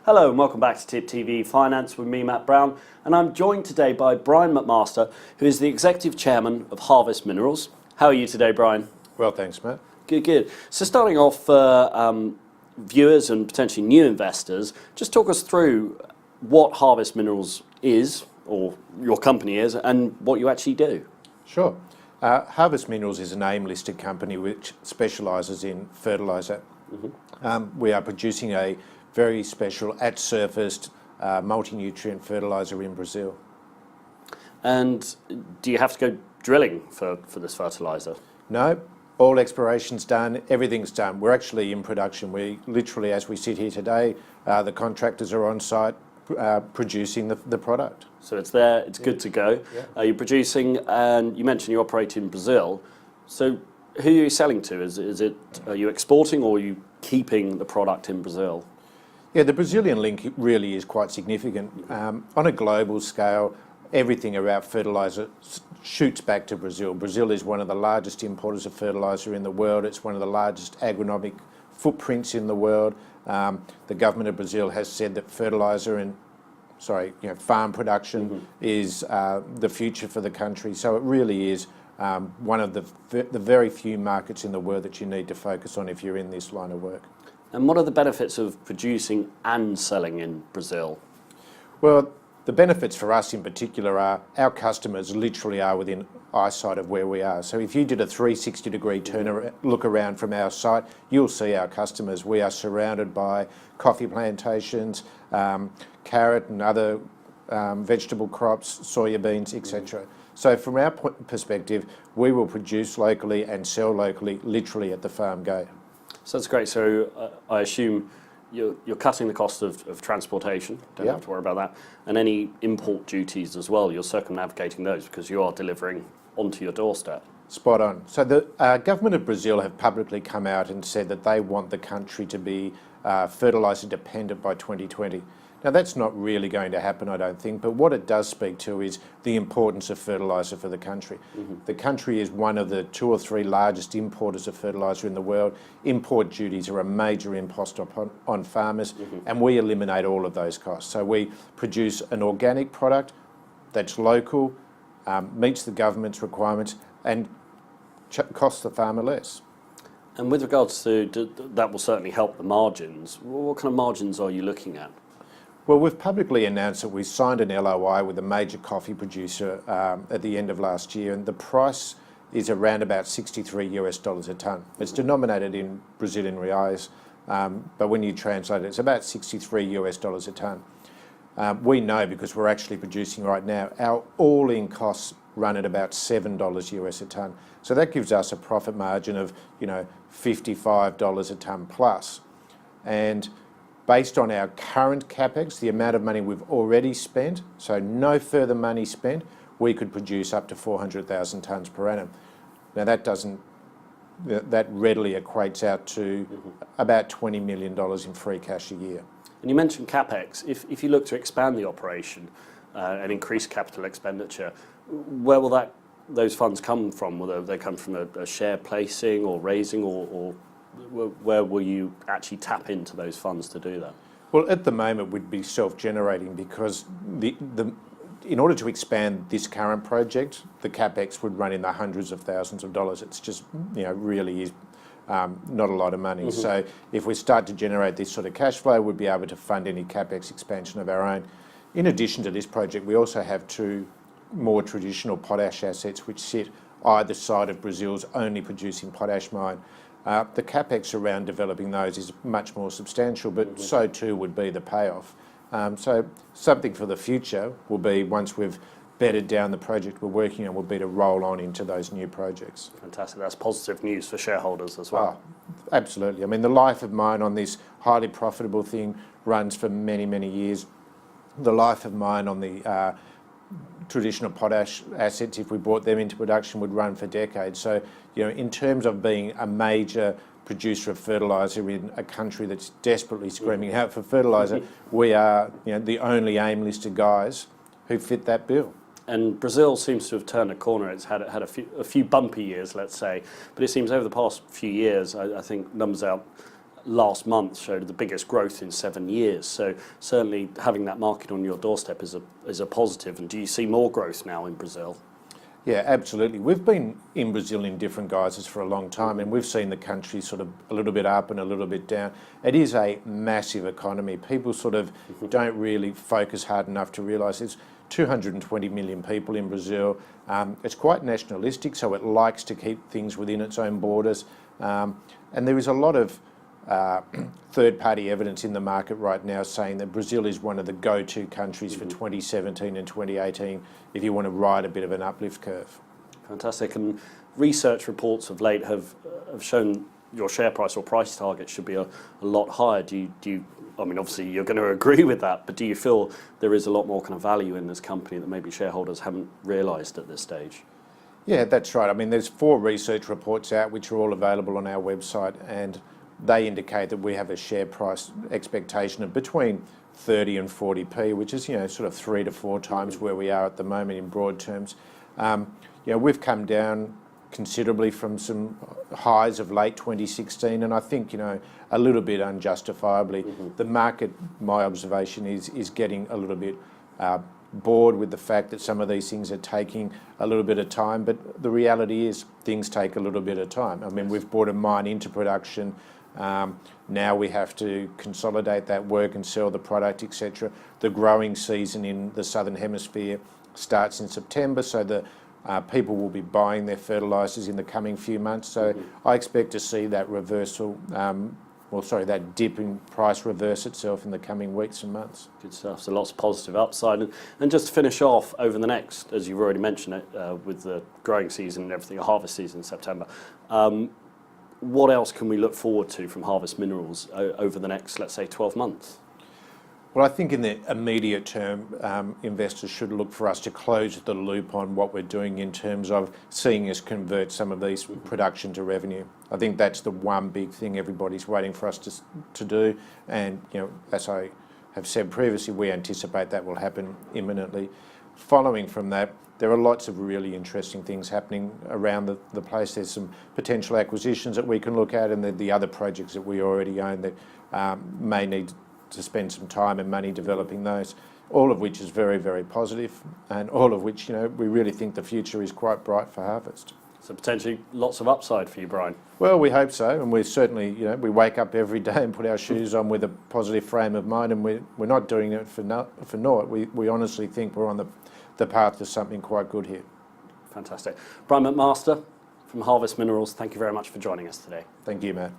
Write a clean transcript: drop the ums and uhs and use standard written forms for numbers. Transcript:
Hello and welcome back to Tip TV Finance with me, Matt Brown, and I'm joined today by Brian McMaster, who is the Executive Chairman of Harvest Minerals. How are you today, Brian? Well, thanks, Matt. Good. So starting off for viewers and potentially new investors, just talk us through what Harvest Minerals is, or your company is, and what you actually do. Sure. Harvest Minerals is an AIM-listed company which specialises in fertiliser. We are producing a very special at-surface multi-nutrient fertiliser in Brazil. And do you have to go drilling for this fertiliser? No, all exploration's done, everything's done. We're actually in production. We literally, as we sit here today, the contractors are on site producing the product. So it's there, it's good to go. You're producing, and you mentioned you operate in Brazil. So who are you selling to? Are you exporting, or are you keeping the product in Brazil? Yeah, the Brazilian link really is quite significant. On a global scale, everything about fertiliser shoots back to Brazil. Brazil is one of the largest importers of fertiliser in the world. It's one of the largest agronomic footprints in the world. The government of Brazil has said that fertiliser and farm production is the future for the country. So it really is one of the very few markets in the world that you need to focus on if you're in this line of work. And what are the benefits of producing and selling in Brazil? Well, the benefits for us in particular are our customers literally are within eyesight of where we are. So if you did a 360-degree look around from our site, you'll see our customers. We are surrounded by coffee plantations, carrot and other vegetable crops, soya beans, etc. So from our perspective, we will produce locally and sell locally, literally at the farm gate. So that's great. So I assume you're cutting the cost of transportation, don't have to worry about that, and any import duties as well, you're circumnavigating those because you are delivering onto your doorstep. Spot on. So the government of Brazil have publicly come out and said that they want the country to be fertiliser dependent by 2020. Now that's not really going to happen, I don't think, but what it does speak to is the importance of fertiliser for the country. The country is one of the 2 or 3 largest importers of fertiliser in the world. Import duties are a major impost on farmers, and we eliminate all of those costs. So we produce an organic product that's local, meets the government's requirements, and costs the farmer less. And with regards to, that will certainly help the margins. What kind of margins are you looking at? Well, we've publicly announced that we signed an LOI with a major coffee producer at the end of last year, and the price is around about $63 a tonne. It's denominated in Brazilian reais, but when you translate it, it's about $63 a tonne. We know, because we're actually producing right now, our all-in costs run at about $7 a tonne. So that gives us a profit margin of, $55 a tonne plus. And based on our current capex, the amount of money we've already spent, so no further money spent, we could produce up to 400,000 tonnes per annum. Now that readily equates out to about $20 million in free cash a year. And you mentioned capex. If you look to expand the operation and increase capital expenditure, where will those funds come from? Will they come from a share placing or raising, or where will you actually tap into those funds to do that? Well, at the moment we'd be self-generating, because in order to expand this current project, the capex would run in the hundreds of thousands of dollars. It's just, really is not a lot of money. So if we start to generate this sort of cash flow, we'd be able to fund any capex expansion of our own. In addition to this project, we also have 2 more traditional potash assets which sit either side of Brazil's only producing potash mine. The capex around developing those is much more substantial, but so too would be the payoff. So something for the future will be, once we've bedded down the project we're working on, will be to roll on into those new projects. Fantastic. That's positive news for shareholders as well. Oh, absolutely. I mean, the life of mine on this highly profitable thing runs for many, many years. The life of mine on the traditional potash assets, if we brought them into production, would run for decades. So, in terms of being a major producer of fertiliser in a country that's desperately screaming out for fertiliser, we are, the only AIM-listed guys who fit that bill. And Brazil seems to have turned a corner. It's had a few bumpy years, let's say, but it seems over the past few years, I think numbers out last month showed the biggest growth in 7 years. So certainly having that market on your doorstep is a positive. And do you see more growth now in Brazil? Yeah, absolutely. We've been in Brazil in different guises for a long time, and we've seen the country sort of a little bit up and a little bit down. It is a massive economy. People sort of don't really focus hard enough to realise there's 220 million people in Brazil. It's quite nationalistic, so it likes to keep things within its own borders. And there is a lot of third-party evidence in the market right now saying that Brazil is one of the go-to countries for 2017 and 2018 if you want to ride a bit of an uplift curve. Fantastic. And research reports of late have shown your share price or price target should be a lot higher. Do you, I mean, obviously you're going to agree with that, but do you feel there is a lot more kind of value in this company that maybe shareholders haven't realised at this stage? Yeah, that's right. I mean, there's 4 research reports out which are all available on our website, and they indicate that we have a share price expectation of between 30 and 40p, which is, sort of 3 to 4 times where we are at the moment in broad terms. We've come down considerably from some highs of late 2016, and I think, a little bit unjustifiably. The market, my observation is getting a little bit bored with the fact that some of these things are taking a little bit of time, but the reality is things take a little bit of time. I mean, we've brought a mine into production. Now we have to consolidate that work and sell the product, etc. The growing season in the Southern Hemisphere starts in September, so the people will be buying their fertilisers in the coming few months. So I expect to see that reversal, that dip in price reverse itself in the coming weeks and months. Good stuff. So lots of positive upside. And just to finish off, over the next, as you've already mentioned it, with the growing season and everything, a harvest season in September, what else can we look forward to from Harvest Minerals over the next, let's say, 12 months? Well, I think in the immediate term, investors should look for us to close the loop on what we're doing in terms of seeing us convert some of these production to revenue. I think that's the one big thing everybody's waiting for us to do. And, as I have said previously, we anticipate that will happen imminently. Following from that, there are lots of really interesting things happening around the place. There's some potential acquisitions that we can look at, and the other projects that we already own that may need to spend some time and money developing those, all of which is very, very positive, and all of which, we really think the future is quite bright for Harvest. So potentially lots of upside for you, Brian. Well, we hope so, and we certainly, we wake up every day and put our shoes on with a positive frame of mind, and we're not doing it for naught. We honestly think we're on the path to something quite good here. Fantastic. Brian McMaster from Harvest Minerals, thank you very much for joining us today. Thank you, Matt.